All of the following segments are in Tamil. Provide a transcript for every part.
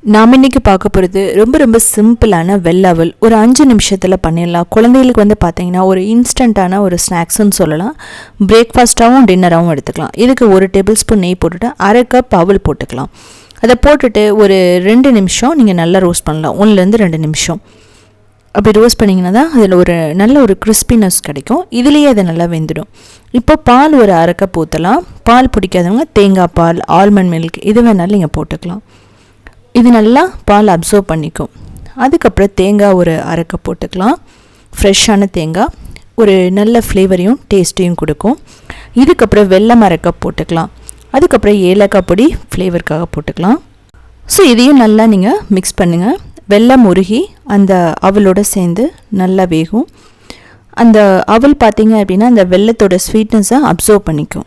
நாம் இன்றைக்கி பார்க்க போகிறது ரொம்ப சிம்பிளான வெள்ளவல். ஒரு 5 நிமிஷத்தில் பண்ணிடலாம். குழந்தைகளுக்கு வந்து பார்த்திங்கன்னா ஒரு இன்ஸ்டண்ட்டான ஒரு ஸ்நாக்ஸ்ன்னு சொல்லலாம். பிரேக்ஃபாஸ்ட்டாகவும் டின்னராகவும் எடுத்துக்கலாம். இதுக்கு 1 டேபிள் ஸ்பூன் நெய் போட்டுட்டு 1/2 கப் அவல் போட்டுக்கலாம். அதை போட்டுட்டு ஒரு 2 நிமிஷம் நீங்கள் நல்லா ரோஸ்ட் பண்ணலாம். 1லேருந்து 2 நிமிஷம் அப்படி ரோஸ்ட் பண்ணிங்கன்னா தான் அதில் ஒரு நல்ல ஒரு கிறிஸ்பினஸ் கிடைக்கும். இதுலேயே அது நல்லா வெந்துடும். இப்போ பால் ஒரு 1/2 கப் ஊற்றலாம். பால் பிடிக்காதவங்க தேங்காய் பால், ஆல்மண்ட் மில்க் இது வேணாலும் நீங்கள் போட்டுக்கலாம். இது நல்லா பால் அப்சர்வ் பண்ணிக்கும். அதுக்கப்புறம் தேங்காய் ஒரு 1/2 கப் போட்டுக்கலாம். ஃப்ரெஷ்ஷான தேங்காய் ஒரு நல்ல ஃப்ளேவரையும் டேஸ்ட்டையும் கொடுக்கும். இதுக்கப்புறம் வெல்லம் 1/2 கப் போட்டுக்கலாம். அதுக்கப்புறம் ஏலக்காய் பொடி ஃப்ளேவருக்காக போட்டுக்கலாம். ஸோ இதையும் நல்லா நீங்கள் மிக்ஸ் பண்ணுங்கள். வெல்லம் உருகி அந்த அவலோடு சேர்ந்து நல்லா வேகும். அந்த அவல் பார்த்திங்க அப்படின்னா அந்த வெல்லத்தோட ஸ்வீட்னஸை அப்சர்வ் பண்ணிக்கும்.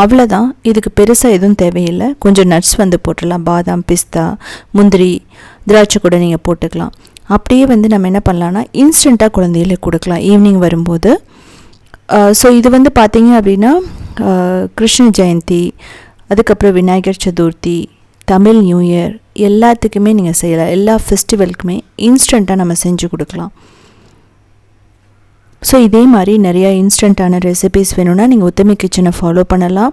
அவ்வளோதான். இதுக்கு பெருசாக எதுவும் தேவையில்லை. கொஞ்சம் நட்ஸ் வந்து போட்டுடலாம். பாதாம், பிஸ்தா, முந்திரி, திராட்சை கூட நீங்கள் போட்டுக்கலாம். அப்படியே வந்து நம்ம என்ன பண்ணலான்னா இன்ஸ்டண்ட்டாக குழந்தைகளுக்கு கொடுக்கலாம் ஈவினிங் வரும்போது. ஸோ இது வந்து பார்த்திங்க அப்படின்னா கிருஷ்ண ஜெயந்தி, அதுக்கப்புறம் விநாயகர் சதுர்த்தி, தமிழ் நியூ இயர் எல்லாத்துக்குமே நீங்கள் செய்யலாம். எல்லா ஃபெஸ்டிவலுக்குமே இன்ஸ்டண்ட்டாக நம்ம செஞ்சு கொடுக்கலாம். ஸோ இதே மாதிரி நிறையா இன்ஸ்டண்ட்டான ரெசிபீஸ் வேணும்னா நீங்கள் உத்தமி கிச்சனை ஃபாலோ பண்ணலாம்.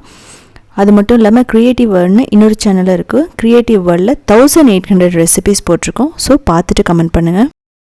அது மட்டும் இல்லாமல் க்ரியேட்டிவ் வேர்ல்டுன்னு இன்னொரு சேனல் இருக்குது. க்ரியேட்டிவ் வேர்ல்டில் 1800 ரெசிபீஸ் போட்டிருக்கோம். ஸோ பார்த்துட்டு கமெண்ட் பண்ணுங்கள்.